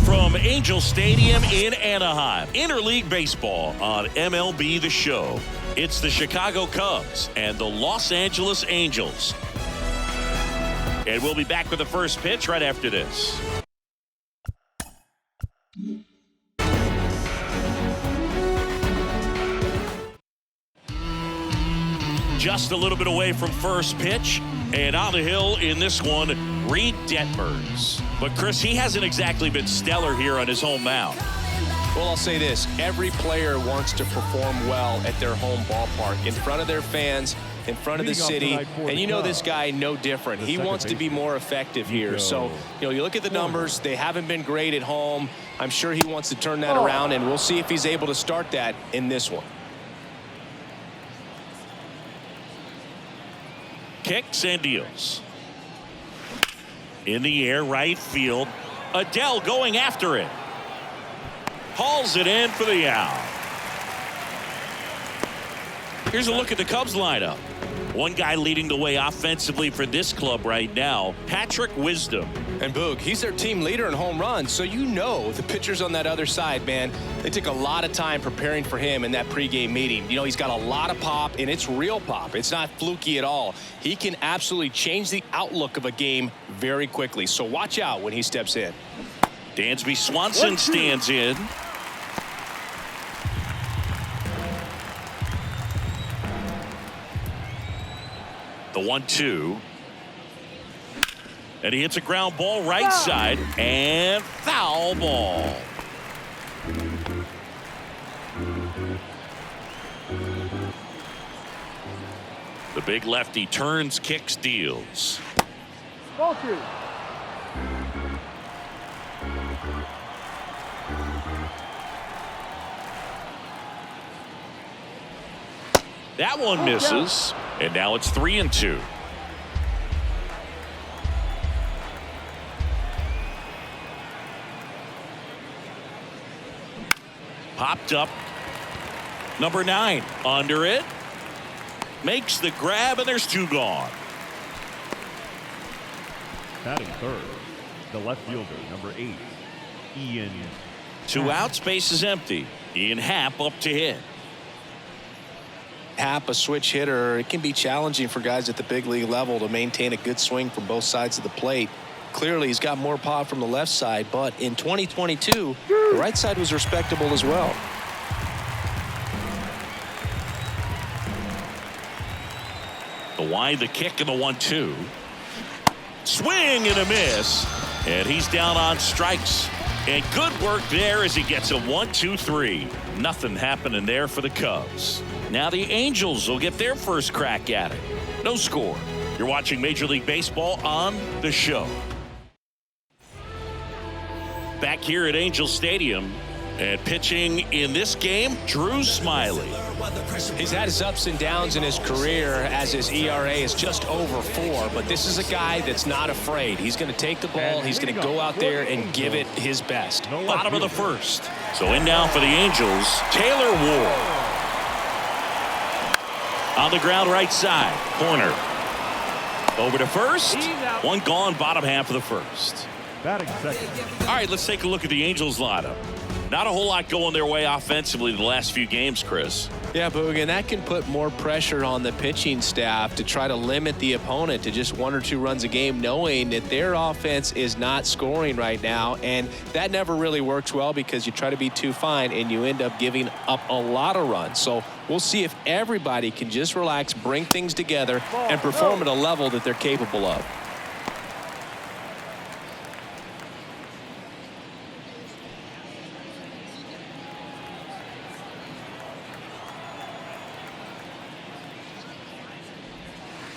from Angel Stadium in Anaheim. Interleague Baseball on MLB The Show. It's the Chicago Cubs and the Los Angeles Angels. And we'll be back with the first pitch right after this. Just a little bit away from first pitch, and on the hill in this one, Reed Detmers. But Chris, he hasn't exactly been stellar here on his home mound. Well, I'll say this. Every player wants to perform well at their home ballpark, in front of their fans, in front of the city. And you know this guy no different. He wants to be more effective here. So, you look at the numbers. They haven't been great at home. I'm sure he wants to turn that around, and we'll see if he's able to start that in this one. Kicks and deals. In the air, right field. Adele going after it. Hauls it in for the out. Here's a look at the Cubs lineup. One guy leading the way offensively for this club right now, Patrick Wisdom. And Boog, he's their team leader in home runs, so you know the pitchers on that other side, man, they took a lot of time preparing for him in that pregame meeting. He's got a lot of pop, and it's real pop. It's not fluky at all. He can absolutely change the outlook of a game very quickly, so watch out when he steps in. Dansby Swanson stands in. The 1-2. And he hits a ground ball right side and foul ball. The big lefty turns, kicks, deals. Ball two. That one misses, and now it's 3-2. Popped up. Number 9 under it. Makes the grab, and there's 2 gone. Batting third, the left fielder, number 8, Ian. 2 outs, base is empty. Ian Happ up to hit. Happ, a switch hitter, it can be challenging for guys at the big league level to maintain a good swing from both sides of the plate. Clearly, he's got more pop from the left side, but in 2022, the right side was respectable as well. The wide, the kick, and the 1-2. Swing and a miss, and he's down on strikes. And good work there as he gets a 1-2-3. Nothing happening there for the Cubs. Now the Angels will get their first crack at it. No score. You're watching Major League Baseball on The Show. Back here at Angel Stadium, and pitching in this game, Drew Smyly. He's had his ups and downs in his career as his ERA is just over 4, but this is a guy that's not afraid. He's going to take the ball, he's going to go out there and give it his best. Bottom of the first. So in now for the Angels, Taylor Ward. On the ground right side, corner. Over to first. 1 gone, bottom half of the first. Batting second. All right, let's take a look at the Angels lineup. Not a whole lot going their way offensively the last few games, Chris. Yeah, Boog, and that can put more pressure on the pitching staff to try to limit the opponent to just 1 or 2 runs a game, knowing that their offense is not scoring right now. And that never really works well because you try to be too fine and you end up giving up a lot of runs. So we'll see if everybody can just relax, bring things together, and perform at a level that they're capable of.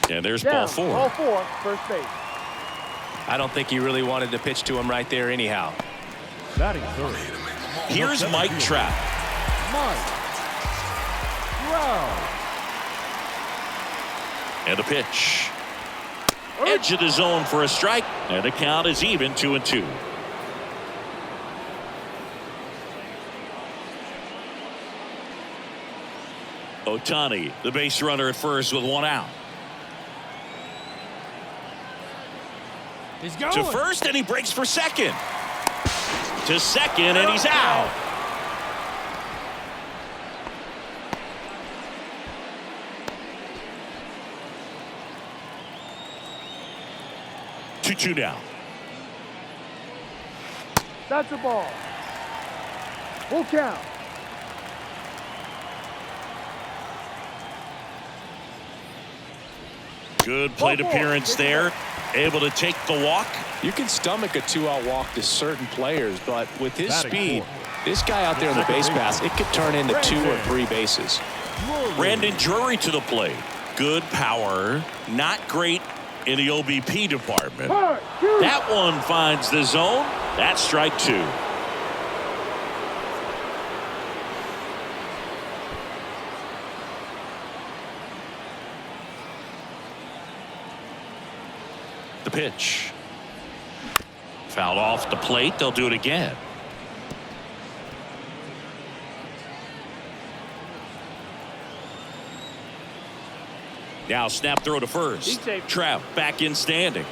And there's ball 4. Ball 4, first base. I don't think he really wanted to pitch to him right there anyhow. Batting third. Here's Mike Trout. Mike Trout. And a pitch. Edge of the zone for a strike. And the count is even, 2-2. Ohtani, the base runner at first with 1 out. He's going To first, and he breaks for second. to second, and he's out. Two now. That's the ball. Full count. Good plate appearance there. Able to take the walk. You can stomach a 2-out walk to certain players, but with his Batting speed, fourth. this guy out there on the base pass, it could turn into 2 or 3 bases. Brandon Drury to the plate. Good power. Not great in the OBP department. That one finds the zone. That's strike 2. The pitch. Fouled off the plate. They'll do it again. Now snap throw to first. Trout back in standing.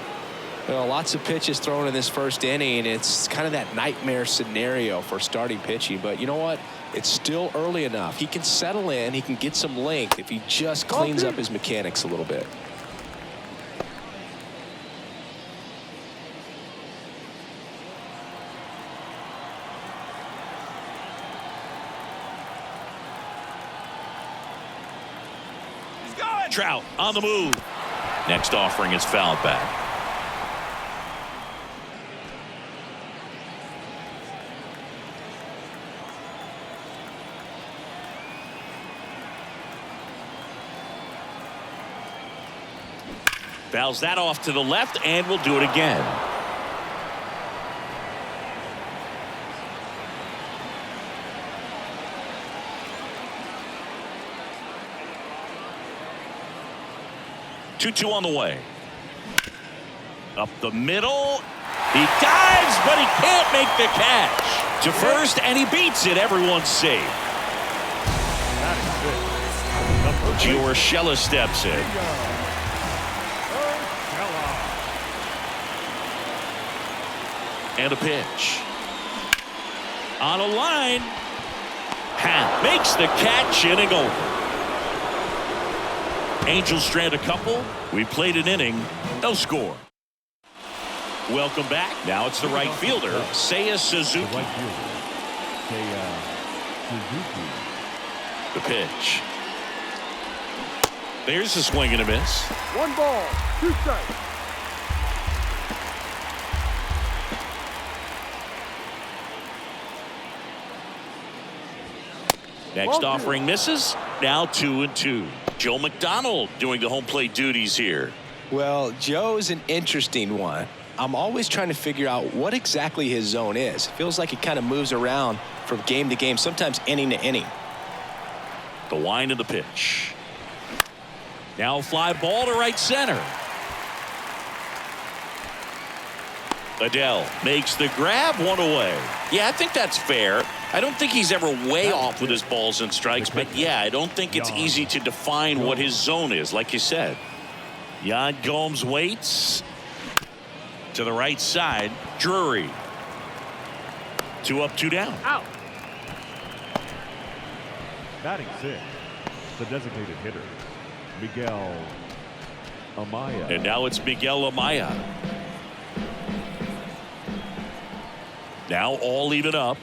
Well, lots of pitches thrown in this first inning. It's kind of that nightmare scenario for starting pitching. But you know what? It's still early enough. He can settle in. He can get some length if he just cleans up his mechanics a little bit. Trout on the move. Next offering is fouled back. Fouls that off to the left, and we'll do it again. Two on the way. Up the middle. He dives, but he can't make the catch. To first, and he beats it. Everyone's safe. Urshela steps in. And a pitch. On a line. Pat makes the catch, inning over. Angels strand a couple. We played an inning. No score. Welcome back. Now it's the right fielder, Seiya Suzuki. The right fielder, Seiya Suzuki. The pitch. There's a swing and a miss. 1 ball, 2 strikes. Next offering misses. Now 2-2. Joe McDonald doing the home plate duties here. Well, Joe's an interesting one. I'm always trying to figure out what exactly his zone is. Feels like he kind of moves around from game to game, sometimes inning to inning. The wind of the pitch. Now fly ball to right center. Adele makes the grab, 1 away. Yeah, I think that's fair. I don't think he's ever way off with his balls and strikes, but yeah, I don't think it's easy to define what his zone is, like you said. Yan Gomes waits. To the right side, Drury. 2 up, 2 down. Out. Batting 6, the designated hitter, Miguel Amaya. And now it's Miguel Amaya. Now all even up.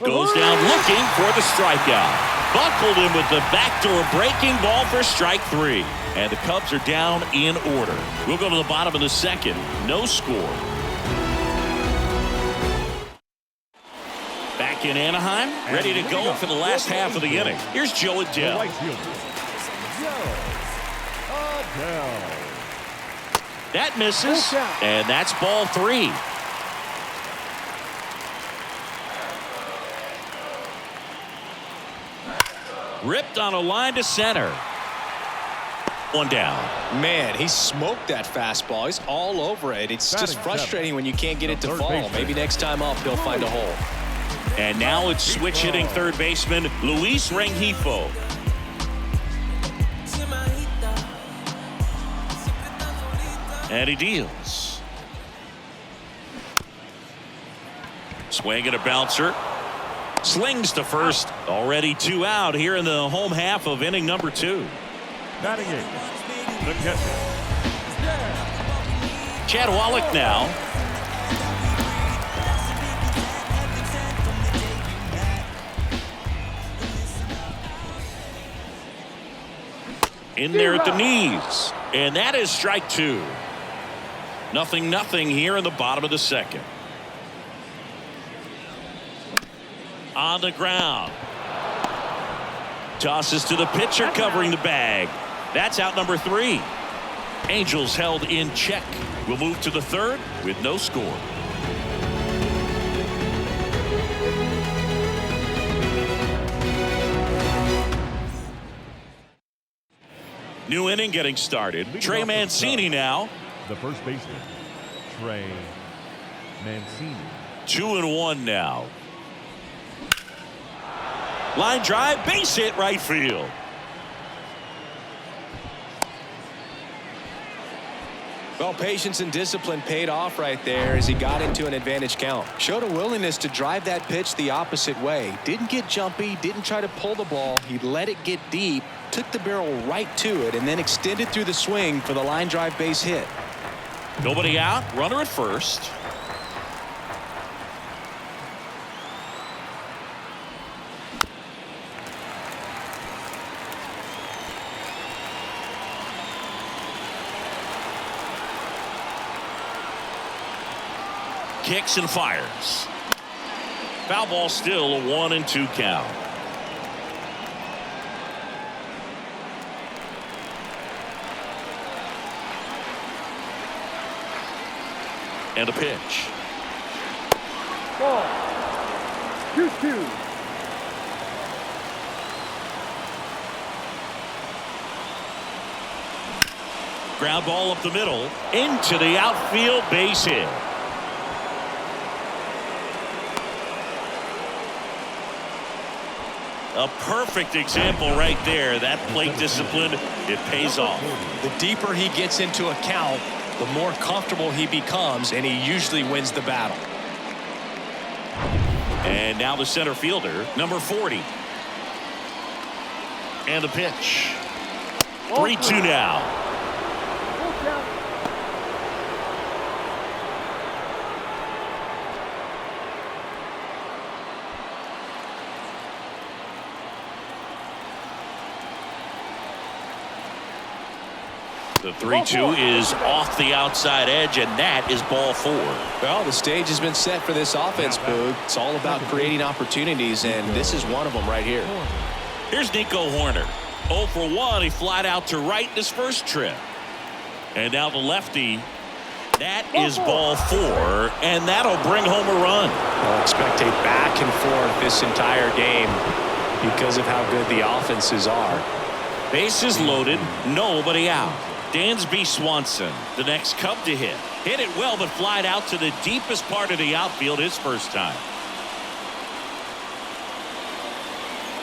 Goes down looking for the strikeout. Buckled him with the backdoor breaking ball for strike 3. And the Cubs are down in order. We'll go to the bottom of the second. No score. Back in Anaheim, ready to go for the last half of the inning. Here's Joe The Adele. right fielder, Joe Adele. That misses, and that's ball 3. Ripped on a line to center. 1 down. Man, he smoked that fastball. He's all over it. It's just frustrating when you can't get it to fall. Maybe next time up he'll find a hole. And now it's switch hitting third baseman Luis Rengifo. And he deals. Swing and a bouncer. Slings to first. Already 2 out here in the home half of inning number 2. Batting eight, the catcher. Chad Wallach now. In there at the knees. And that is strike 2. 0-0 here in the bottom of the second. On the ground. Tosses to the pitcher covering the bag. That's out number 3. Angels held in check. We'll move to the third with no score. New inning getting started. Trey Mancini now. The first baseman, Trey Mancini. 2-1 now. Line drive, base hit, right field. Well, patience and discipline paid off right there as he got into an advantage count. Showed a willingness to drive that pitch the opposite way. Didn't get jumpy, didn't try to pull the ball. He let it get deep, took the barrel right to it, and then extended through the swing for the line drive base hit. Nobody out, runner at first. Kicks and fires. Foul ball, still a 1-2 count. And a pitch. Ball. 2-2. Ground ball up the middle into the outfield, base hit. A perfect example right there. That plate discipline, it pays off. The deeper he gets into a count, the more comfortable he becomes, and he usually wins the battle. And now the center fielder, number 40. And the pitch. 3-2 now. Full count. The 3-2 is off the outside edge, and that is ball 4. Well, the stage has been set for this offense, Boog. It's all about creating opportunities, and this is one of them right here. Here's Nico Horner. 0 for 1. He flied out to right in his first trip. And now the lefty. That is ball 4, and that'll bring home a run. I'll expect a back and forth this entire game because of how good the offenses are. Bases loaded, nobody out. Dansby Swanson, the next Cub to hit. Hit it well, but flied out to the deepest part of the outfield his first time.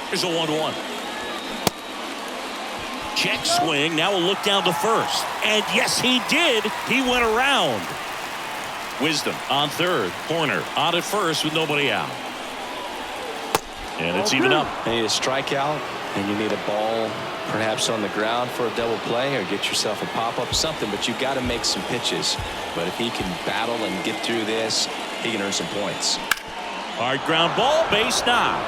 Here's a 1-1. Check swing. Now we'll look down to first. And yes, he did. He went around. Wisdom on third. Horner on at first with nobody out. And it's even up. You need a strikeout, and you need a ball perhaps on the ground for a double play, or get yourself a pop-up, something, but you've got to make some pitches. But if he can battle and get through this, he can earn some points. Hard ground ball, base knock.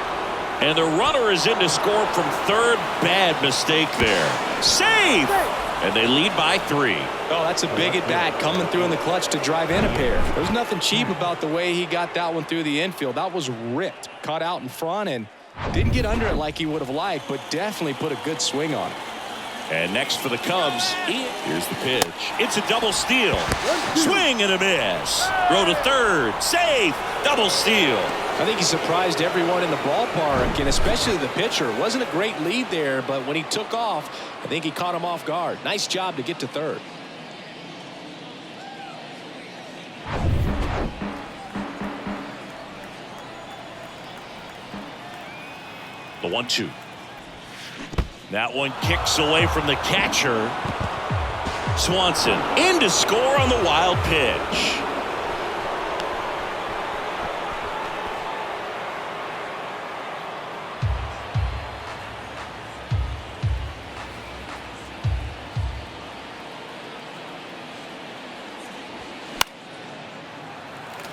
And the runner is in to score from third. Bad mistake there. Save! And they lead by 3. Oh, that's a big at bat coming through in the clutch to drive in a pair. There's nothing cheap about the way he got that one through the infield. That was ripped, caught out in front, and didn't get under it like he would have liked, but definitely put a good swing on it. And next for the Cubs, here's the pitch. It's a double steal. Swing and a miss. Throw to third. Safe. Double steal. I think he surprised everyone in the ballpark, and especially the pitcher. It wasn't a great lead there, but when he took off, I think he caught him off guard. Nice job to get to third. The 1-2. That one kicks away from the catcher. Swanson in to score on the wild pitch.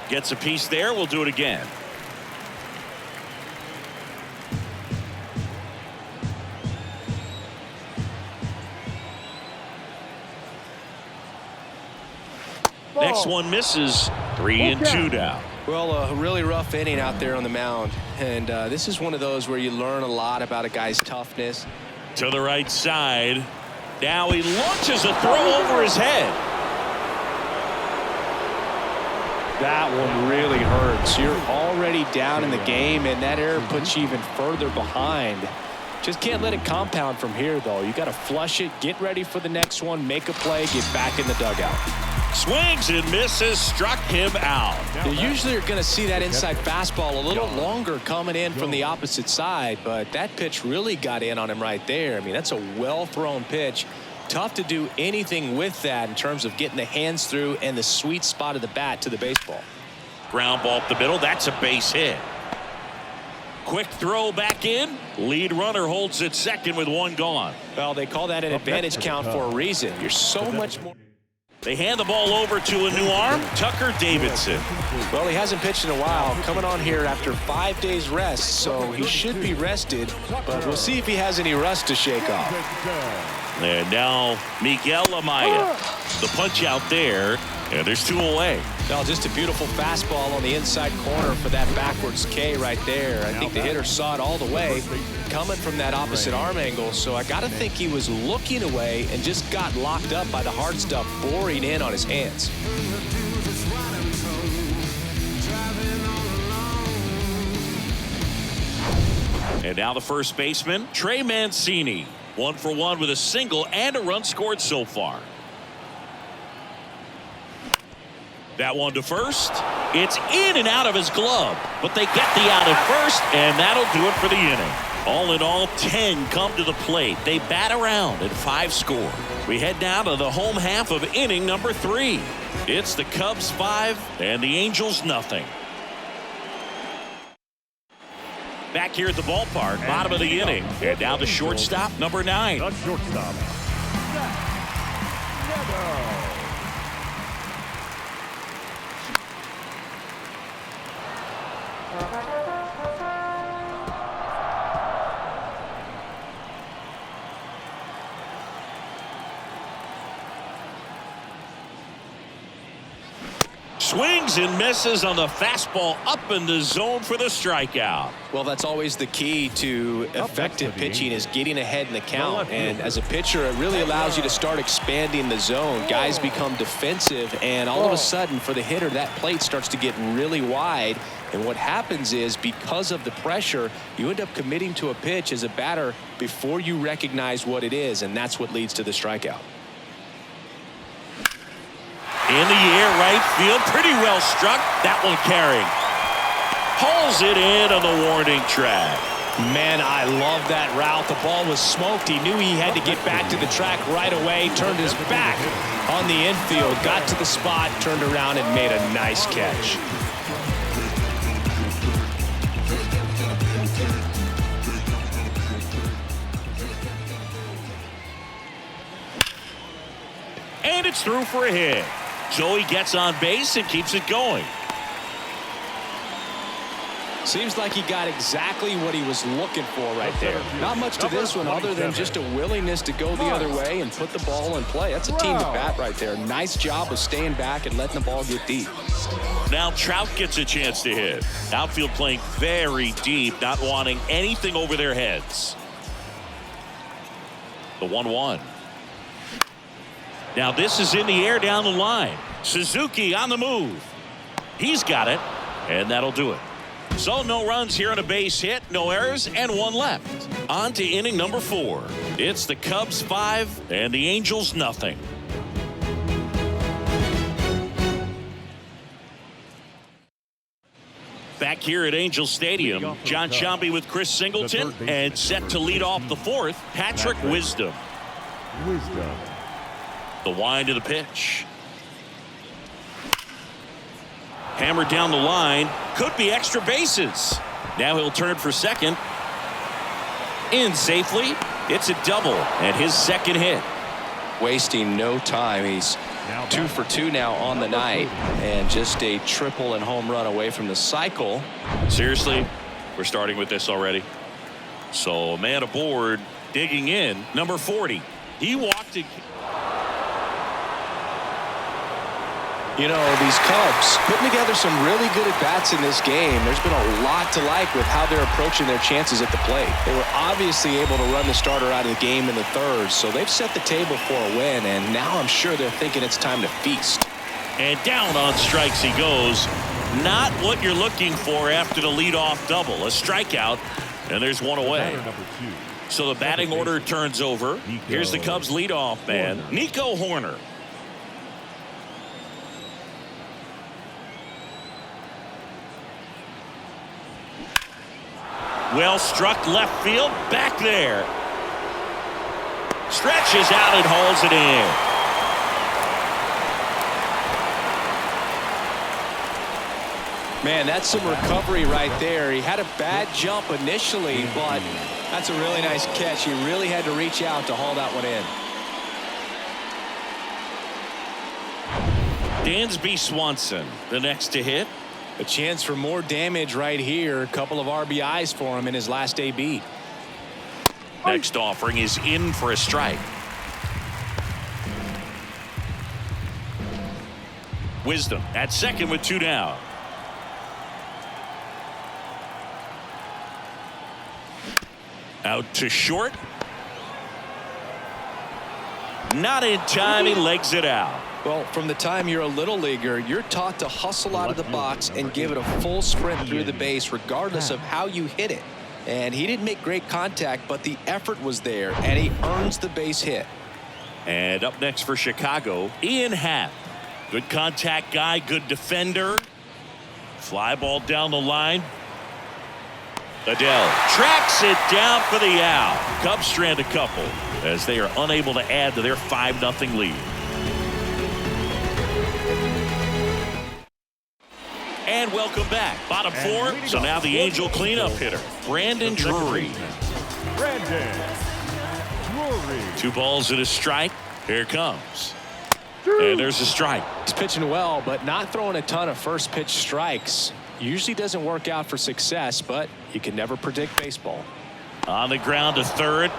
Gets a piece there. We'll do it again. Next one misses. 3-2 now. Well, a really rough inning out there on the mound. And this is one of those where you learn a lot about a guy's toughness. To the right side. Now he launches a throw over his head. That one really hurts. You're already down in the game, and that error puts you even further behind. Just can't let it compound from here, though. You got to flush it, get ready for the next one, make a play, get back in the dugout. Swings and misses, struck him out. You usually are going to see that inside fastball a little longer coming in from the opposite side, but that pitch really got in on him right there. I mean, that's a well-thrown pitch. Tough to do anything with that in terms of getting the hands through and the sweet spot of the bat to the baseball. Ground ball up the middle. That's a base hit. Quick throw back in. Lead runner holds at second with one gone. Well, they call that an advantage count for a reason. You're so much more. They hand the ball over to a new arm, Tucker Davidson. Well, he hasn't pitched in a while, coming on here after 5 days rest, so he should be rested, but we'll see if he has any rust to shake off. And now Miguel Amaya. The punch out there, and there's 2 away. Well, just a beautiful fastball on the inside corner for that backwards K right there. I think the hitter saw it all the way coming from that opposite arm angle, so I got to think he was looking away and just got locked up by the hard stuff boring in on his hands. And now the first baseman, Trey Mancini. 1 for 1 with a single and a run scored so far. That one to first. It's in and out of his glove, but they get the out at first, and that'll do it for the inning. All in all, 10 come to the plate. They bat around and 5 score. We head down to the home half of inning number 3. It's the Cubs 5 and the Angels nothing. Back here at the ballpark, bottom of the inning, and now the shortstop, number 9. The shortstop, Swings and misses on the fastball up in the zone for the strikeout. Well, that's always the key to effective pitching, is getting ahead in the count. And as a pitcher, it really allows you to start expanding the zone. Guys become defensive, and all of a sudden, for the hitter, that plate starts to get really wide. And what happens is, because of the pressure, you end up committing to a pitch as a batter before you recognize what it is, and that's what leads to the strikeout. In the air, right field, pretty well struck. That one carrying. Pulls it in on the warning track. Man, I love that route. The ball was smoked. He knew he had to get back to the track right away. Turned his back on the infield, got to the spot, turned around, and made a nice catch. And it's through for a hit. Joey gets on base and keeps it going. Seems like he got exactly what he was looking for right there. Not much to this one other than just a willingness to go the other way and put the ball in play. That's a team at bat right there. Nice job of staying back and letting the ball get deep. Now Trout gets a chance to hit. Outfield playing very deep, not wanting anything over their heads. The 1-1. Now this is in the air down the line. Suzuki on the move. He's got it, and that'll do it. So no runs here on a base hit, no errors, and 1 left. On to inning number 4. It's the Cubs 5 and the Angels nothing. Back here at Angel Stadium, John Sciambi with Chris Singleton, and set to lead off the 4th, Patrick Wisdom. The wind of the pitch. Hammered down the line. Could be extra bases. Now he'll turn for second. In safely. It's a double and his second hit. Wasting no time. He's Now 2 for 2 now on the night, and just a triple and home run away from the cycle. Seriously, we're starting with this already. So a man aboard, digging in, number 40. He walked it. You know, these Cubs putting together some really good at-bats in this game. There's been a lot to like with how they're approaching their chances at the plate. They were obviously able to run the starter out of the game in the third, so they've set the table for a win, and now I'm sure they're thinking it's time to feast. And down on strikes he goes. Not what you're looking for after the leadoff double. A strikeout, and there's one away. Number 2. So the batting order turns over. Here's the Cubs leadoff man, Nico Hoerner. Well struck left field, back there. Stretches out and holds it in. Man, that's some recovery right there. He had a bad jump initially, but that's a really nice catch. He really had to reach out to haul that one in. Dansby Swanson, the next to hit. A chance for more damage right here. A couple of RBIs for him in his last AB. Next offering is in for a strike. Wisdom at second with 2 down. Out to short. Not in time. He legs it out. Well, from the time you're a little leaguer, you're taught to hustle out of the box and give it a full sprint through the base regardless of how you hit it. And he didn't make great contact, but the effort was there, and he earns the base hit. And up next for Chicago, Ian Happ. Good contact guy, good defender. Fly ball down the line. Adele tracks it down for the out. Cubs strand a couple as they are unable to add to their 5-0 lead. And welcome back. Bottom 4. So now the Angel cleanup hitter, Brandon Drury. Brandon Drury. 2 balls and a strike. Here it comes. And there's a strike. He's pitching well, but not throwing a ton of first pitch strikes. Usually doesn't work out for success, but you can never predict baseball. On the ground to third.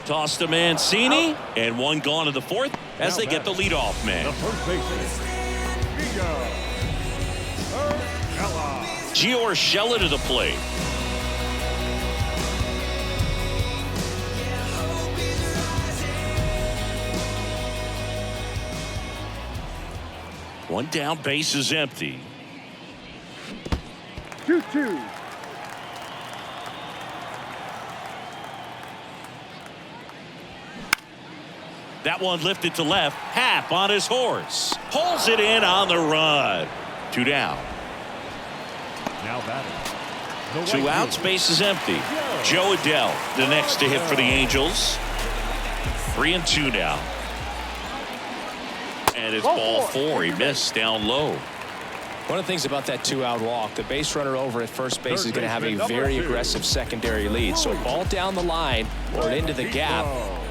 Toss to Mancini. And one gone to the fourth as they get the leadoff man. The first baseman, Gio Urshela to the plate. One down, base is empty. 2-2. That one lifted to left. Happ on his horse. Pulls it in on the run. 2 down. Now batting. 2 outs, base is empty. Joe Adele, the next to hit for the Angels. 3-2 now. And it's ball 4. He missed down low. One of the things about that 2-out walk, the base runner over at first base is going to have a very aggressive secondary lead. So a ball down the line or into the gap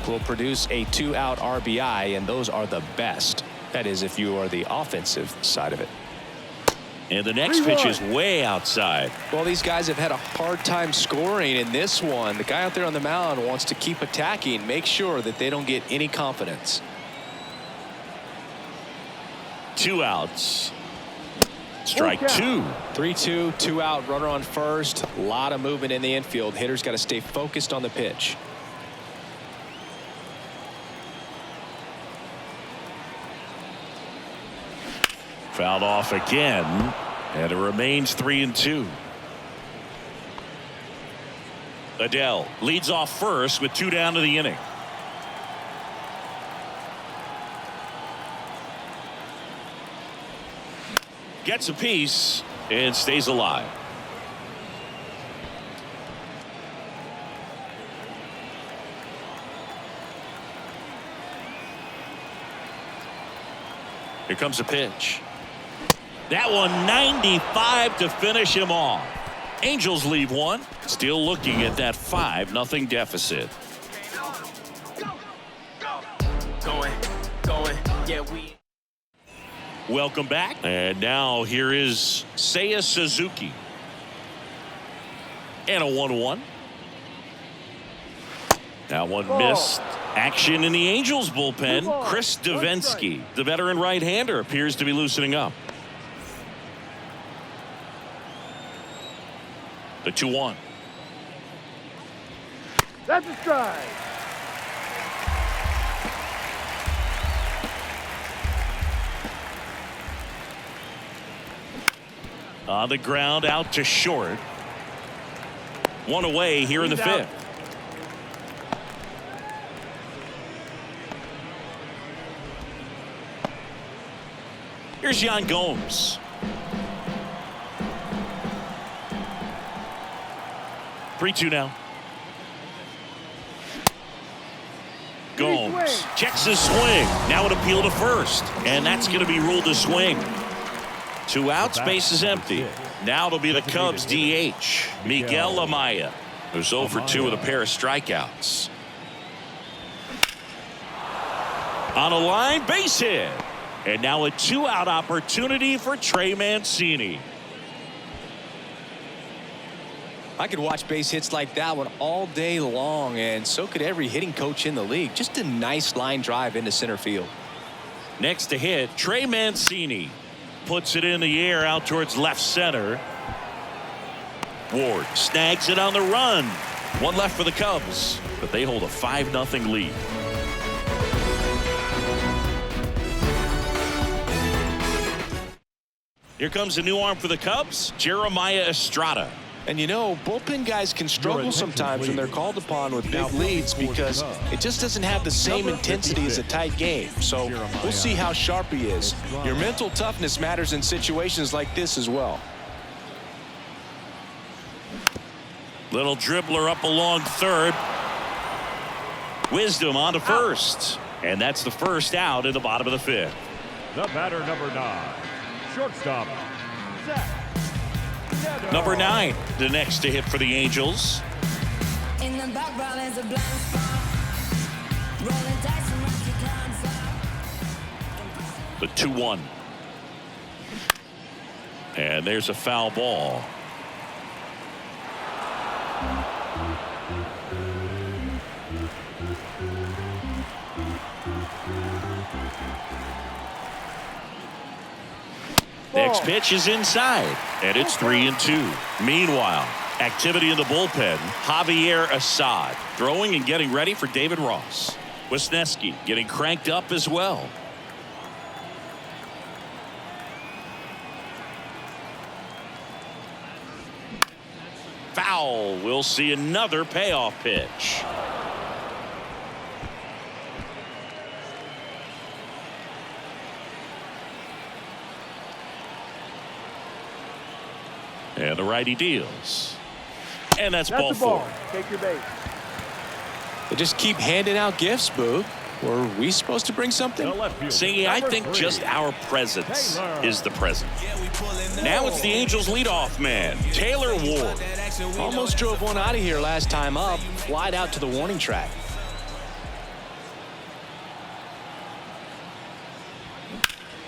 will produce a 2-out RBI, and those are the best. That is, if you are the offensive side of it. And the next pitch is way outside. Well, these guys have had a hard time scoring in this one. The guy out there on the mound wants to keep attacking, make sure that they don't get any confidence. 2 outs. Strike 2. 3-2, 2-out, runner on first. A lot of movement in the infield. Hitter's got to stay focused on the pitch. Fouled off again, and it remains 3-2. Adele leads off first with 2 down to the inning. Gets a piece and stays alive. Here comes a pitch. That one 95 to finish him off. Angels leave one. Still looking at that 5-0 deficit. Going, Welcome back. And now here is Seiya Suzuki. And a 1-1. Now one missed. Action in the Angels bullpen. Chris Davinsky, the veteran right-hander, appears to be loosening up. The 2-1. That's a strike. On the ground, out to short. One away here in the fifth. Here's Yan Gomes. 3-2 now. Gomes checks his swing. Now an appeal to first. And that's going to be ruled a swing. 2 outs, base is empty. Now it'll be the Cubs DH, Miguel Amaya, who's 0 for 2 with a pair of strikeouts. On a line, base hit. And now a 2-out opportunity for Trey Mancini. I could watch base hits like that one all day long, and so could every hitting coach in the league. Just a nice line drive into center field. Next to hit, Trey Mancini puts it in the air out towards left center. Ward snags it on the run. One left for the Cubs, but they hold a 5-0 lead. Here comes a new arm for the Cubs, Jeremiah Estrada. And you know, bullpen guys can struggle sometimes when they're called upon with big leads because it just doesn't have the same intensity as a tight game. So we'll see how sharp he is. Your mental toughness matters in situations like this as well. Little dribbler up along third. Wisdom on to first. And that's the first out in the bottom of the fifth. The batter, number 9, shortstop, Zach. Number 9, the next to hit for the Angels. In the background is a blind spot. Rolling dice and rocky concept. The 2-1. And there's a foul ball. Next pitch is inside, and it's 3-2. Meanwhile, activity in the bullpen. Javier Assad throwing and getting ready for David Ross. Wisniewski getting cranked up as well. Foul. We'll see another payoff pitch. And the righty deals. And that's ball 4. Take your base. They just keep handing out gifts, Boo. Were we supposed to bring something? See, I think just our presence is the present. Now it's the Angels leadoff man, Taylor Ward. Almost drove one out of here last time up. Flied out to the warning track.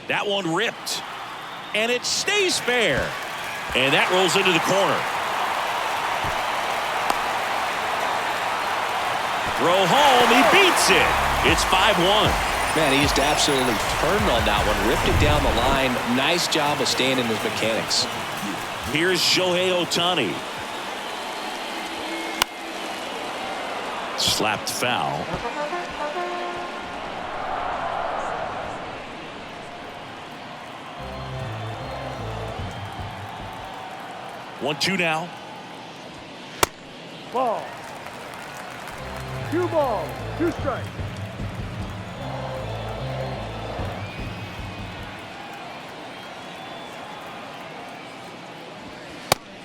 That one ripped. And it stays fair. And that rolls into the corner. Throw home. He beats it. It's 5-1. Man, he just absolutely turned on that one. Ripped it down the line. Nice job of staying in his mechanics. Here's Shohei Ohtani. Slapped foul. One-two now. Ball. 2 balls, 2 strikes.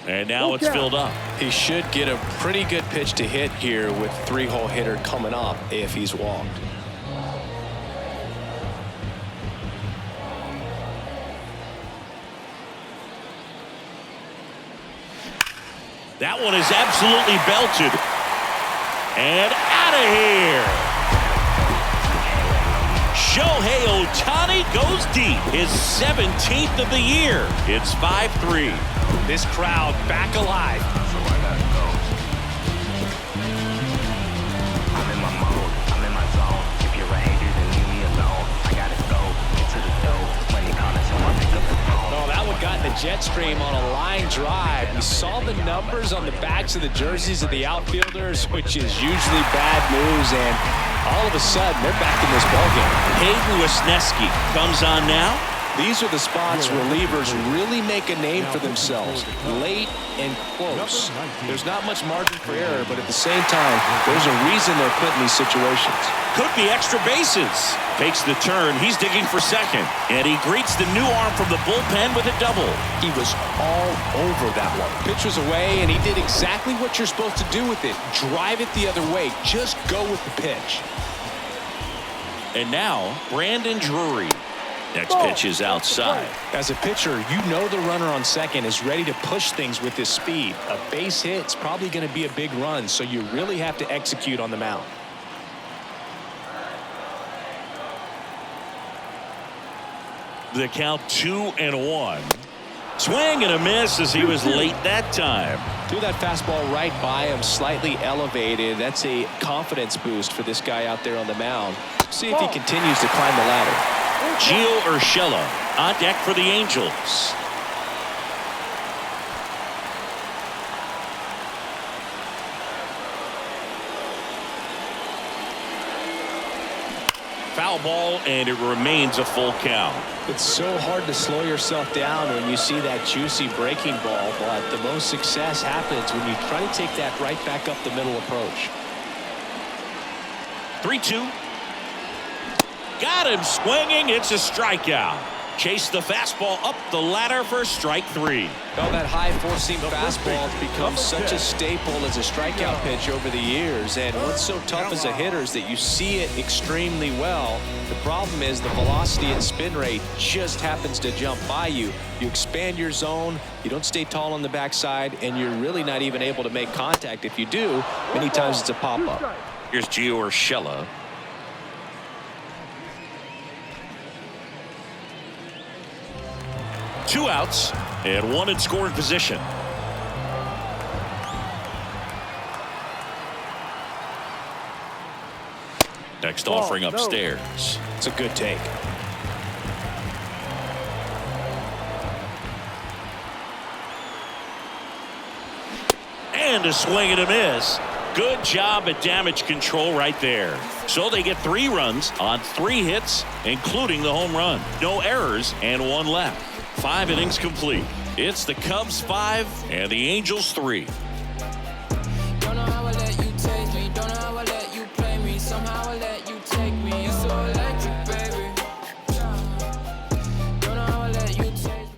And now it's filled up. He should get a pretty good pitch to hit here with 3-hole hitter coming up if he's walked. That one is absolutely belted. And out of here. Shohei Ohtani goes deep, his 17th of the year. It's 5-3. This crowd back alive. So I gotta go. I'm in my mode, I'm in my zone. If you're a hater, then leave me alone. I gotta go into the dough. Money calling, so I pick up the phone. Oh, that one got in the jet stream on a line drive. We saw the numbers on the backs of the jerseys of the outfielders, which is usually bad news, and all of a sudden, they're back in this ballgame. Hayden Wisniewski comes on now. These are the spots relievers really make a name for themselves. Late and close. There's not much margin for error, but at the same time, there's a reason they're put in these situations. Could be extra bases. Takes the turn. He's digging for second. And he greets the new arm from the bullpen with a double. He was all over that one. Pitch was away, and he did exactly what you're supposed to do with it. Drive it the other way. Just go with the pitch. And now, Brandon Drury. Next pitch is outside. As a pitcher, you know the runner on second is ready to push things with his speed. A base hit's probably going to be a big run, so you really have to execute on the mound. The count 2-1. Swing and a miss as he was late that time. Threw that fastball right by him, slightly elevated. That's a confidence boost for this guy out there on the mound. See if he continues to climb the ladder. Gio Urshela on deck for the Angels. Foul ball, and it remains a full count. It's so hard to slow yourself down when you see that juicy breaking ball, but the most success happens when you try to take that right back up the middle approach. 3-2. Got him swinging. It's a strikeout. Chase the fastball up the ladder for strike 3. Well, that high four-seam fastball has become such a staple as a strikeout pitch over the years, and what's so tough as a hitter is that you see it extremely well. The problem is the velocity and spin rate just happens to jump by you. You expand your zone, you don't stay tall on the backside, and you're really not even able to make contact. If you do, many times it's a pop-up. Here's Gio Urshela. Two outs and one in scoring position. Next offering upstairs. It's a good take. And a swing and a miss. Good job at damage control right there. So they get 3 runs on 3 hits, including the home run. No errors and 1 left. 5 innings complete. It's the Cubs 5 and the Angels 3. Don't know how I let you take me. Don't know how I let you play me. Somehow I let you take me. You're so electric, baby. Don't know how I let you take me.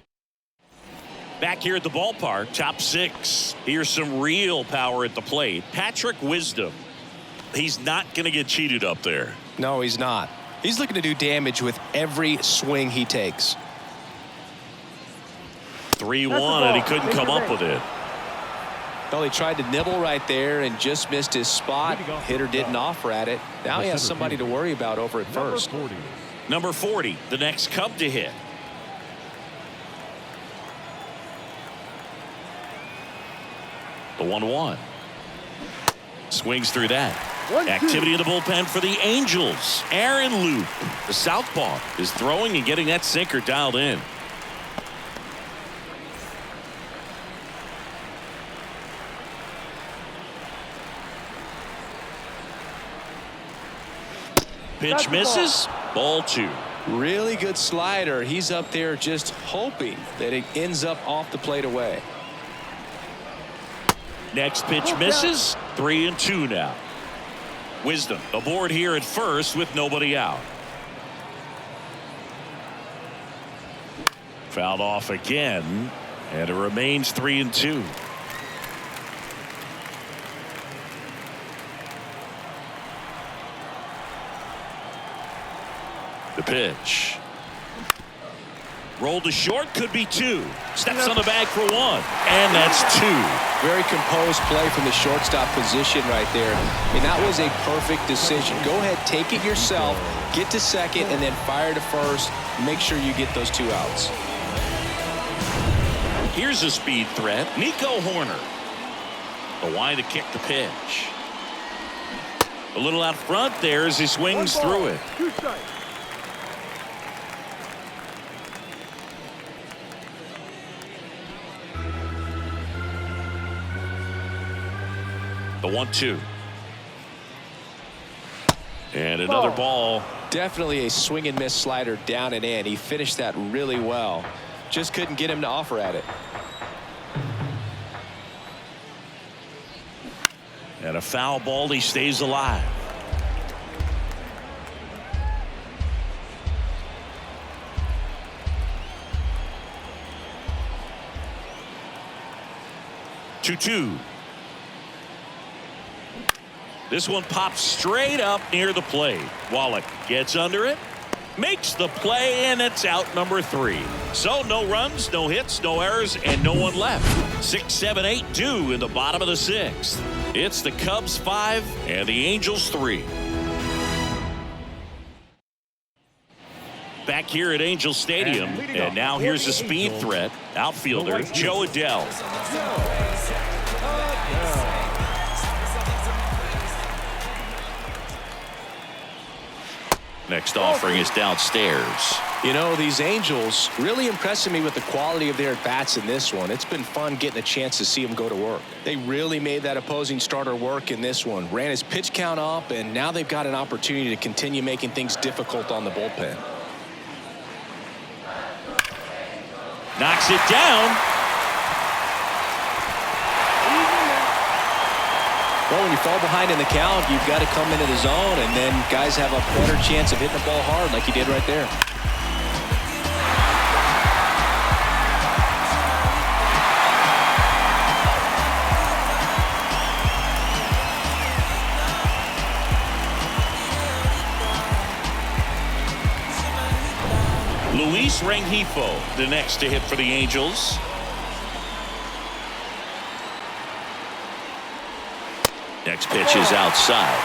Back here at the ballpark, top 6. Here's some real power at the plate. Patrick Wisdom. He's not going to get cheated up there. No, he's not. He's looking to do damage with every swing he takes. 3-1, and he couldn't come up with it. Well, he tried to nibble right there and just missed his spot. Hitter didn't offer at it. Now he has somebody to worry about over at first. Number 40, the next Cub to hit. The 1-1. Swings through that. Activity in the bullpen for the Angels. Aaron Loop, the southpaw, is throwing and getting that sinker dialed in. Pitch misses. Ball 2. Really good slider. He's up there just hoping that it ends up off the plate away. Next pitch misses. 3-2 now. Wisdom aboard here at first with nobody out. Fouled off again, and it remains 3-2. The pitch. Rolled to short, could be 2. Steps on the bag for 1, and that's 2. Very composed play from the shortstop position right there. I mean, that was a perfect decision. Go ahead, take it yourself, get to second, and then fire to first. Make sure you get those 2 outs. Here's a speed threat, Nico Horner. The wide to kick the pitch. A little out front there as he swings through it. 2 strikes. The 1-2. And another ball. Definitely a swing and miss slider down and in. He finished that really well. Just couldn't get him to offer at it. And a foul ball, he stays alive. Two. This one pops straight up near the plate. Wallach gets under it, makes the play, and it's out number 3. So no runs, no hits, no errors, and no one left. 6, 7, 8 due in the bottom of the 6th. It's the Cubs 5 and the Angels 3. Back here at Angel Stadium, and now here's a speed threat, outfielder Joe Adele. Next offering is downstairs. You know, these Angels really impressing me with the quality of their at-bats in this one. It's been fun getting a chance to see them go to work. They really made that opposing starter work in this one. Ran his pitch count up, and now they've got an opportunity to continue making things difficult on the bullpen. Knocks it down. Well, when you fall behind in the count, you've got to come into the zone, and then guys have a better chance of hitting the ball hard like he did right there. Luis Rengifo, the next to hit for the Angels. Next pitch is outside.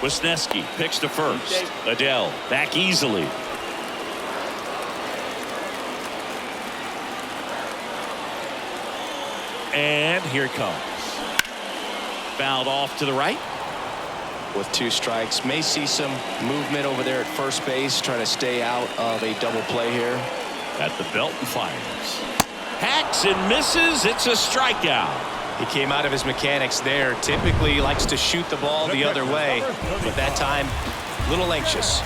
Wisniewski picks to first. Adele back easily. And here it comes. Fouled off to the right. With 2 strikes, may see some movement over there at first base, trying to stay out of a double play here. At the belt and fires. Hacks and misses. It's a strikeout. He came out of his mechanics there. Typically likes to shoot the ball the other way, but that time a little anxious.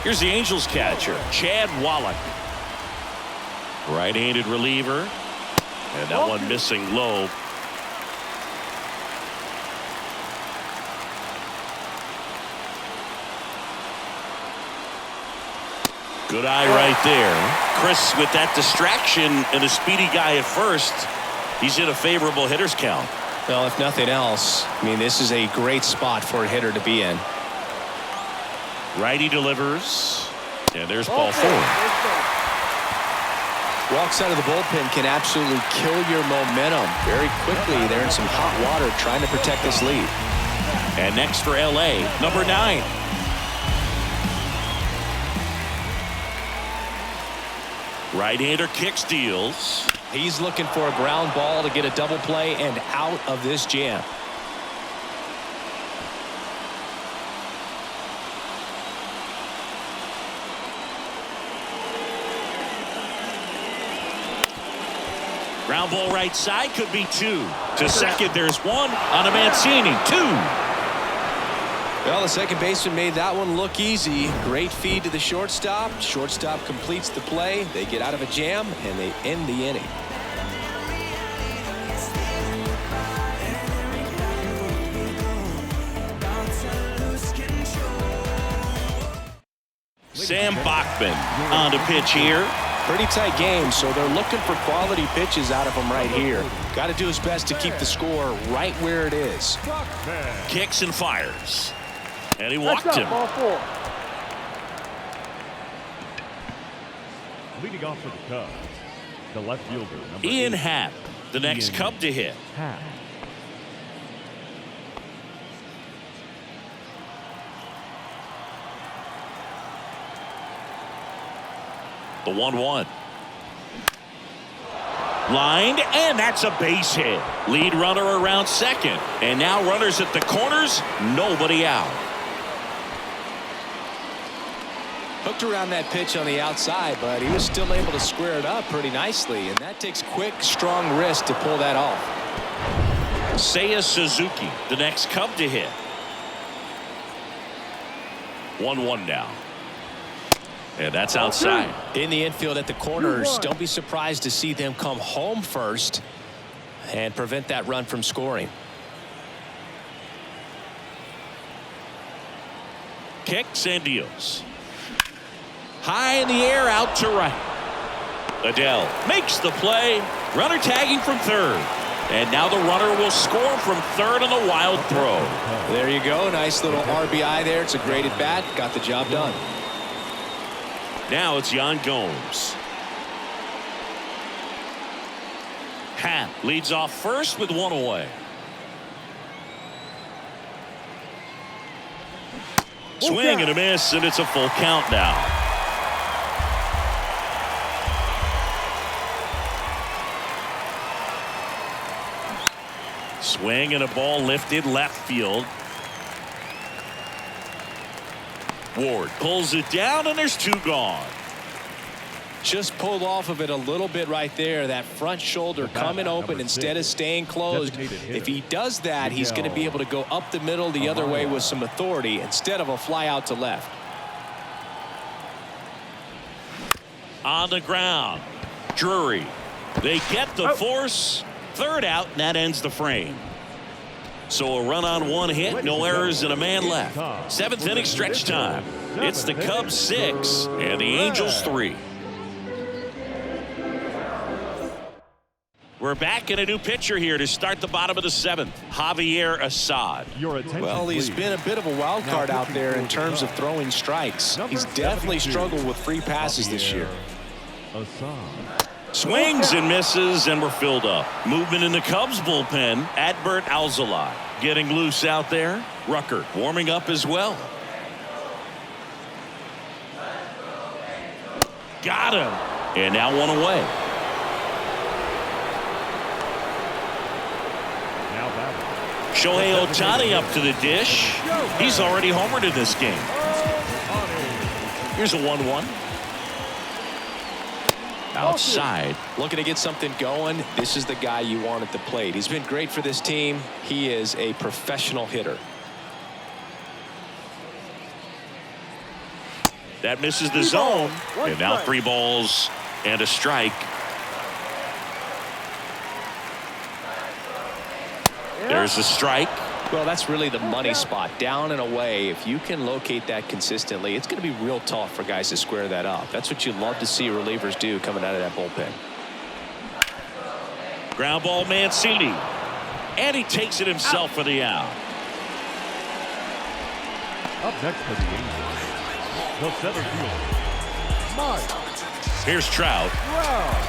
Here's the Angels catcher, Chad Wallach. Right-handed reliever. And that one missing low. Good eye right there. Chris with that distraction and a speedy guy at first. He's in a favorable hitter's count. Well, if nothing else, I mean, this is a great spot for a hitter to be in. Righty delivers. And there's ball 4. Walks out of the bullpen can absolutely kill your momentum very quickly. They're in some hot water trying to protect this lead. And next for LA, number 9. Right-hander kick steals. He's looking for a ground ball to get a double play and out of this jam. Ground ball right side, could be 2. To second, there's 1 on a Mancini. 2. Well, the second baseman made that one look easy. Great feed to the shortstop. Shortstop completes the play. They get out of a jam, and they end the inning. Sam Bachman on to pitch here. Pretty tight game, so they're looking for quality pitches out of him right here. Got to do his best to keep the score right where it is. Kicks and fires. And he walked him. Ball 4. Leading off for the Cubs, the left fielder, number Ian 8, Happ, the next Cub to hit. Happ. The 1-1. Lined, and that's a base hit. Lead runner around second. And now runners at the corners, nobody out. Hooked around that pitch on the outside, but he was still able to square it up pretty nicely, and that takes quick, strong wrist to pull that off. Seiya Suzuki, the next Cub to hit. 1-1 now. And that's outside. In the infield at the corners, don't be surprised to see them come home first and prevent that run from scoring. Kicks and deals. High in the air, out to right. Adele makes the play. Runner tagging from third. And now the runner will score from third on a wild throw. There you go. Nice little RBI there. It's a great at bat. Got the job done. Now it's Yan Gomes. Happ leads off first with one away. Swing and a miss, and it's a full count now. Swing and a ball lifted left field. Ward pulls it down, and there's two gone. Just pulled off of it a little bit right there. That front shoulder coming open instead of staying closed. If he does that, he's going to be able to go up the middle the other way with some authority instead of a fly out to left. On the ground, Drury. They get the force. Third out, and that ends the frame. So a run on one hit, no errors, and a man left. Seventh inning stretch time. It's the Cubs 6 and the Angels 3. We're back in a new pitcher here to start the bottom of the seventh. Javier Assad. Well, he's been a bit of a wild card out there in terms of throwing strikes. He's definitely struggled with free passes this year. Swings and misses, and we're filled up. Movement in the Cubs bullpen. Adbert Alzolay getting loose out there. Rucker warming up as well. Got him. And now one away. Shohei Ohtani up to the dish. He's already homered in this game. Here's a 1-1. Outside. Looking to get something going. This is the guy you want at the plate. He's been great for this team. He is a professional hitter. That misses the zone. And now 3 balls and a strike. There's the strike. Well, that's really the money spot. Down and away. If you can locate that consistently, it's going to be real tough for guys to square that up. That's what you love to see relievers do coming out of that bullpen. Ground ball, Mancini. And he takes it himself for the out. Up next for the Angels, the center fielder, Here's Trout.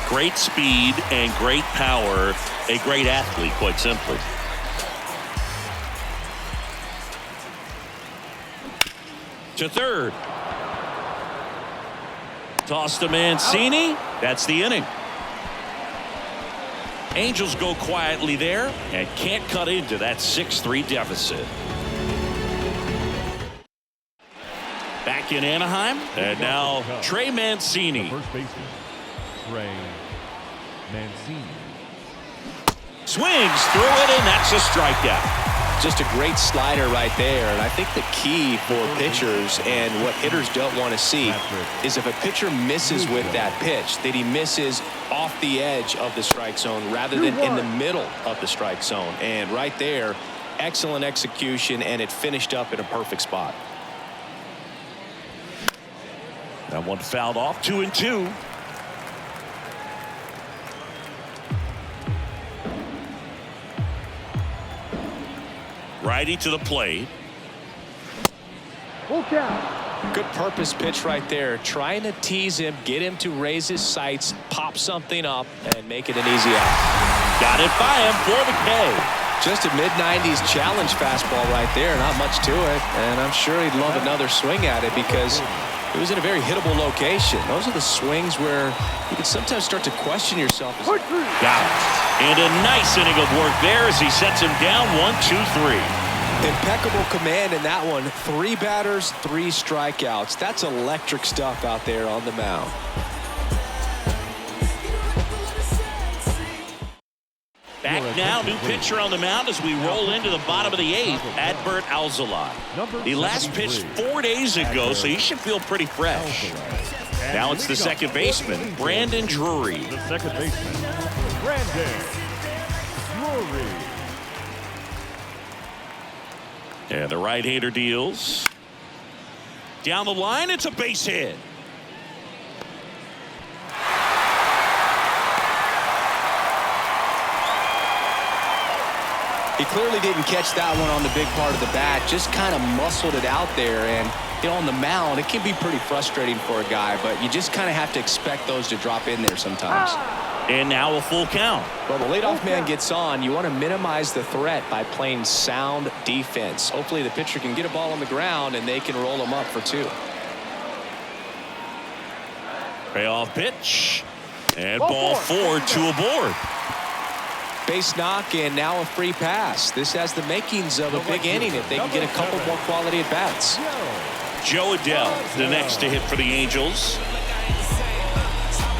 Great speed and great power. A great athlete, quite simply. To third. Toss to Mancini. That's the inning. Angels go quietly there and can't cut into that 6-3 deficit. Back in Anaheim, and now Trey Mancini. first baseman, Trey Mancini. Swings through it, and that's a strikeout. Just a great slider right there. And I think the key for pitchers and what hitters don't want to see is if a pitcher misses with that pitch, that he misses off the edge of the strike zone rather than in the middle of the strike zone. And right there, excellent execution, and it finished up in a perfect spot. That one fouled off. 2-2. Righty to the plate. Full count. Good purpose pitch right there. Trying to tease him, get him to raise his sights, pop something up, and make it an easy out. Got it by him for the K. Just a mid-90s challenge fastball right there. Not much to it. And I'm sure he'd love another swing at it because it was in a very hittable location. Those are the swings where you can sometimes start to question yourself. Point three. Got it. And a nice inning of work there as he sets him down 1-2-3. Impeccable command in that one. 3 batters, 3 strikeouts. That's electric stuff out there on the mound. Back now, new pitcher on the mound as we roll into the bottom of the 8th, Adbert Alzolay. He last pitched 4 days ago, so he should feel pretty fresh. Now it's the second baseman, Brandon Drury. The second baseman, Brandon Drury. And the right-hander deals. Down the line, it's a base hit. He clearly didn't catch that one on the big part of the bat, just kind of muscled it out there. And on the mound, it can be pretty frustrating for a guy, but you just kind of have to expect those to drop in there sometimes. And now a full count. Well, the leadoff man gets on. You want to minimize the threat by playing sound defense. Hopefully the pitcher can get a ball on the ground and they can roll him up for 2. Payoff pitch. And ball 4, 2 aboard. Base knock and now a free pass. This has the makings of a big inning if they can get a couple more quality at bats. Joe Adell, the next to hit for the Angels.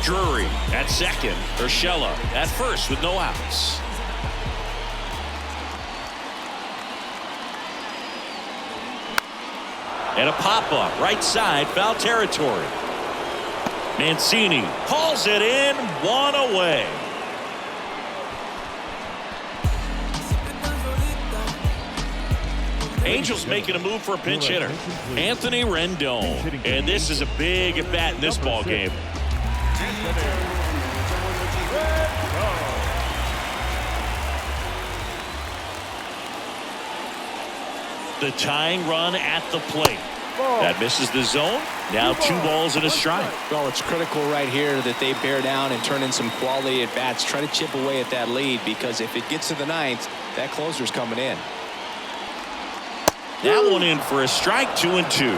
Drury at second. Urshela at first with no outs. And a pop-up right side, foul territory. Mancini hauls it in, 1 away. Angels making a move for a pinch hitter, Anthony Rendon, and this is a big at bat in this ball game. The tying run at the plate. That misses the zone. Now 2 balls and a strike. Well, it's critical right here that they bear down and turn in some quality at bats. Try to chip away at that lead because if it gets to the 9th, that closer's coming in. That one in for a strike, 2-2.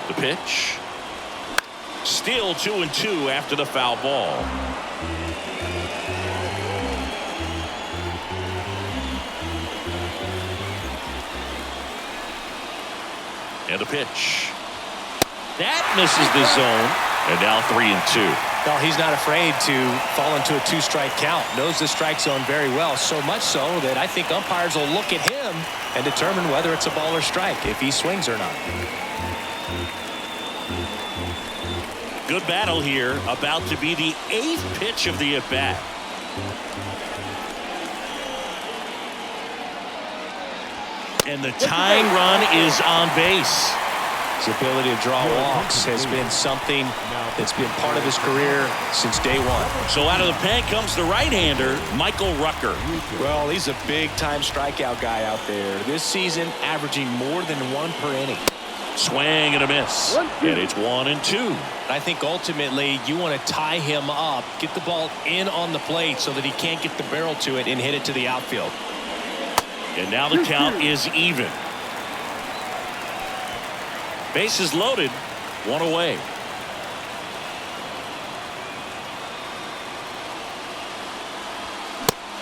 The pitch. Still 2-2 after the foul ball. And the pitch. That misses the zone. And now 3-2. Well, he's not afraid to fall into a 2-strike count. Knows the strike zone very well, so much so that I think umpires will look at him and determine whether it's a ball or strike, if he swings or not. Good battle here, about to be the 8th pitch of the at-bat. And the tying run is on base. His ability to draw walks has been something that's been part of his career since day 1. So out of the pen comes the right-hander, Michael Rucker. Well, he's a big-time strikeout guy out there. This season, averaging more than 1 per inning. Swing and a miss. And it's 1-2. I think ultimately you want to tie him up, get the ball in on the plate so that he can't get the barrel to it and hit it to the outfield. And now the count is even. Bases loaded, 1 away.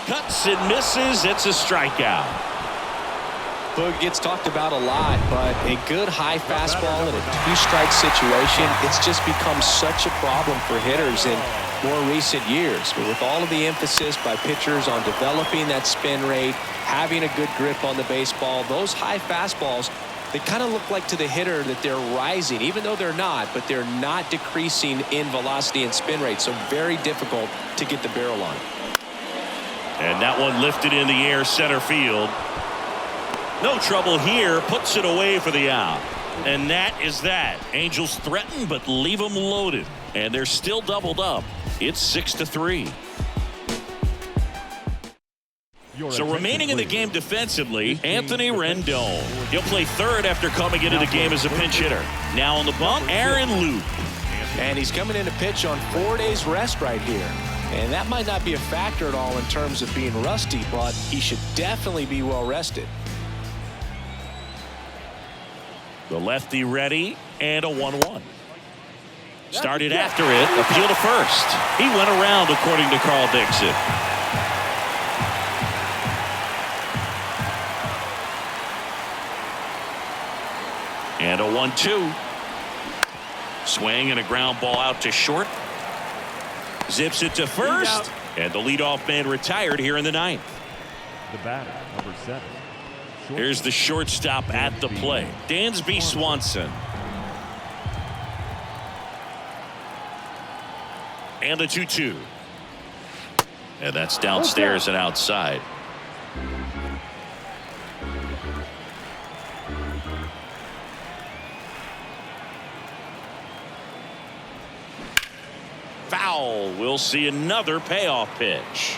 Cuts and misses. It's a strikeout. Boog gets talked about a lot, but a good high fastball in a 2-strike situation, it's just become such a problem for hitters in more recent years. But with all of the emphasis by pitchers on developing that spin rate, having a good grip on the baseball, those high fastballs, they kind of look like to the hitter that they're rising, even though they're not, but they're not decreasing in velocity and spin rate, so very difficult to get the barrel on. And that one lifted in the air, center field. No trouble here, puts it away for the out. And that is that. Angels threaten, but leave them loaded. And they're still doubled up. It's 6-3. So remaining in the game defensively, Anthony Rendon. He'll play third after coming into the game as a pinch hitter. Now on the bump, Aaron Loup. And he's coming in to pitch on 4 days rest right here. And that might not be a factor at all in terms of being rusty, but he should definitely be well rested. The lefty ready, and a 1-1. Started after it, appeal to first. He went around, according to Carl Dixon. And a 1-2. Swing and a ground ball out to short. Zips it to first. And the leadoff man retired here in the ninth. The batter, number 7. Here's the shortstop at the plate, Dansby Swanson. And the 2-2. And that's downstairs and outside. Foul. We'll see another payoff pitch.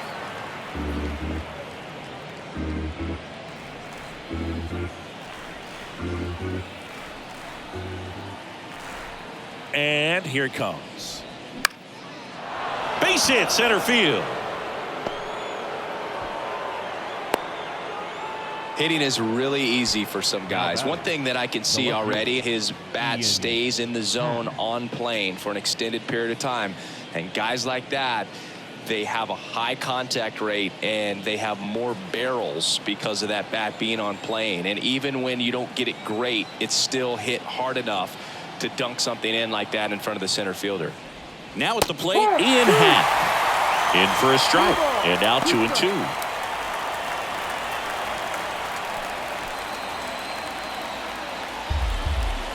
And here it comes. Base hit, center field. Hitting is really easy for some guys. One thing that I can see already, his bat stays in the zone on plane for an extended period of time. And guys like that, they have a high contact rate and they have more barrels because of that bat being on plane. And even when you don't get it great, it's still hit hard enough to dunk something in like that in front of the center fielder. Now at the plate, Ian Happ. In for a strike. And now 2-2.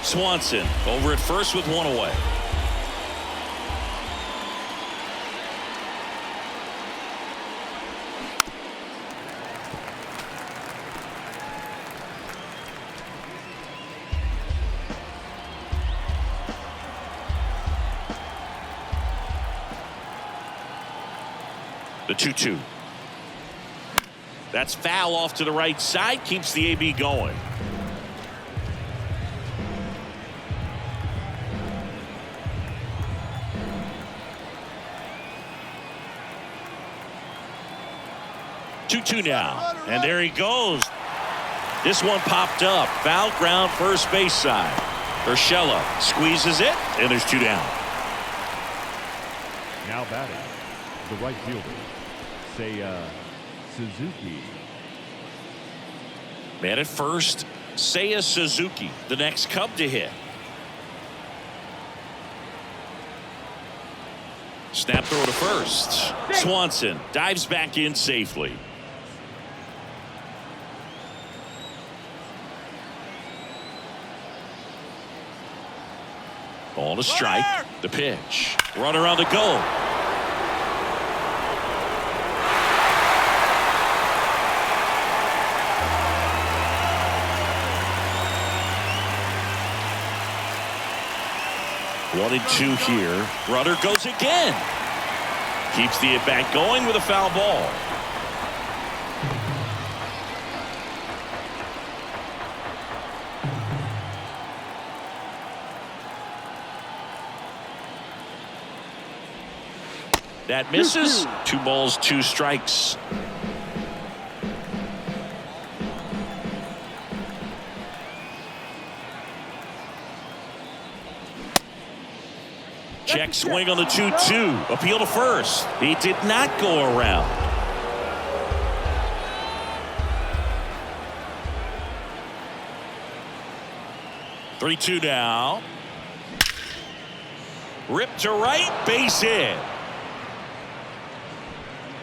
Swanson over at first with one away. The 2-2. That's foul off to the right side. Keeps the AB going. Two now, and there he goes. This one popped up. Foul ground, first base side. Urshela squeezes it, and there's 2 down. Now batting, the right fielder, Seiya Suzuki. Man at first, Seiya Suzuki, the next Cub to hit. Snap throw to first. Swanson dives back in safely. Ball to strike. The pitch. Runner on the go. One and 2 here. Runner goes again. Keeps the at-bat going with a foul ball. That misses. 2 balls, 2 strikes. Check swing on the 2-2. Appeal to first. He did not go around. Three-2 now. Rip to right. Base hit.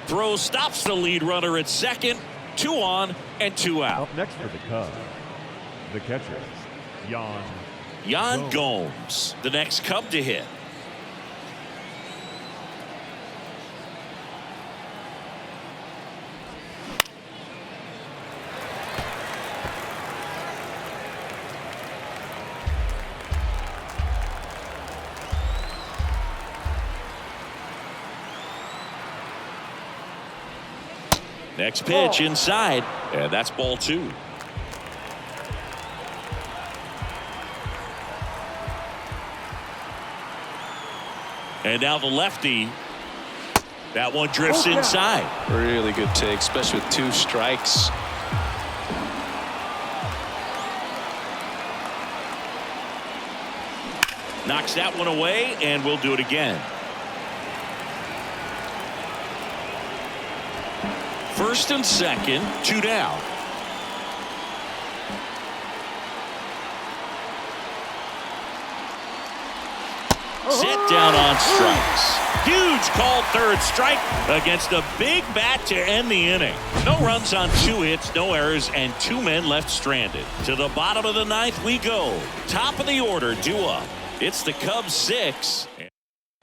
Throw stops the lead runner at second. 2 on and 2 out. Up next for the Cubs, the catcher, Yan Gomes, the next Cub to hit. Next pitch inside, and that's ball 2. And now the lefty. That one drifts inside. Really good take, especially with 2 strikes. Knocks that one away, and we'll do it again. First and second, 2 down. Set down on strikes. Huge called third strike against a big bat to end the inning. No runs on 2 hits, no errors, and 2 men left stranded. To the bottom of the 9th we go. Top of the order, due up. It's the Cubs 6.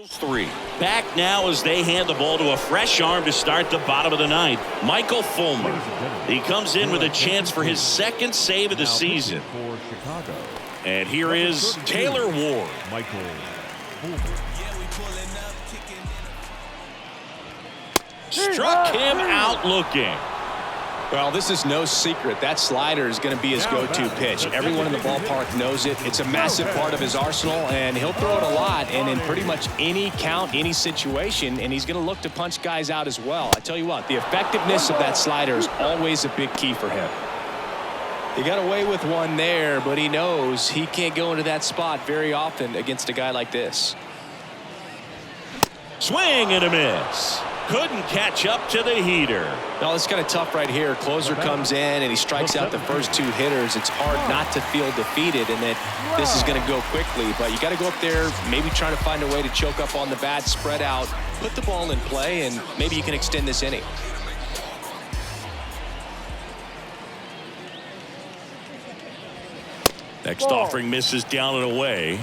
3. Back now as they hand the ball to a fresh arm to start the bottom of the 9th. Michael Fulmer. He comes in with a chance for his 2nd save of the season. For Chicago, And here is Taylor Ward. Michael Fulmer. Struck him out looking. Well, this is no secret. That slider is going to be his go-to pitch. Everyone in the ballpark knows it. It's a massive part of his arsenal, and he'll throw it a lot and in pretty much any count, any situation, and he's going to look to punch guys out as well. I tell you what, the effectiveness of that slider is always a big key for him. He got away with one there, but he knows he can't go into that spot very often against a guy like this. Swing and a miss. Couldn't catch up to the heater. No, it's kind of tough right here. Closer comes in and he strikes out the first 2 hitters. It's hard not to feel defeated and that this is going to go quickly. But you got to go up there, maybe trying to find a way to choke up on the bat, spread out, put the ball in play, and maybe you can extend this inning. Next offering misses down and away.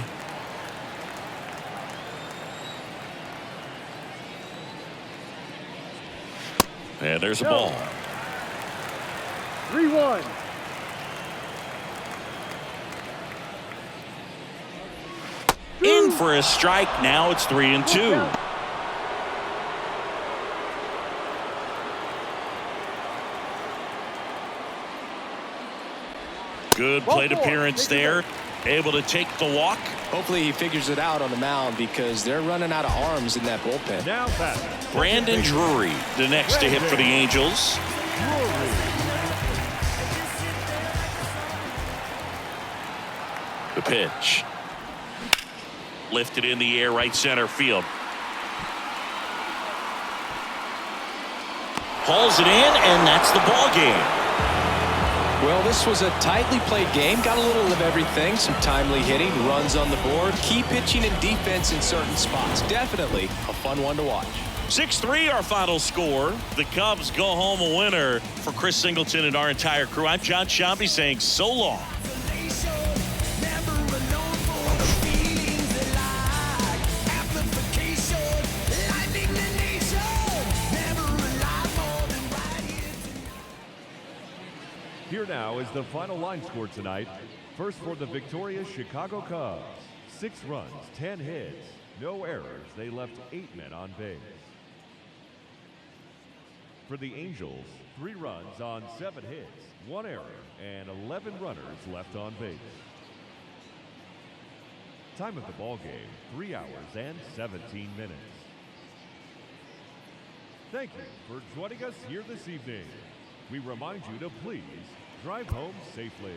And there's a ball. 3-1. In for a strike. Now it's 3-2. Good plate appearance there. Able to take the walk. Hopefully he figures it out on the mound because they're running out of arms in that bullpen. Now batting, Brandon Drury, the next to hit for the Angels. The pitch. Lifted in the air, right center field. Hauls it in, and that's the ball game. Well, this was a tightly played game. Got a little of everything. Some timely hitting, runs on the board, key pitching and defense in certain spots. Definitely a fun one to watch. 6-3 our final score. The Cubs go home a winner. For Chris Singleton and our entire crew, I'm John Shambi saying so long. Here now is the final line score tonight. First for the victorious Chicago Cubs. 6 runs, 10 hits, no errors. They left 8 men on base. For the Angels, 3 runs on 7 hits, 1 error, and 11 runners left on base. Time of the ball game, 3 hours and 17 minutes. Thank you for joining us here this evening. We remind you to please drive home safely.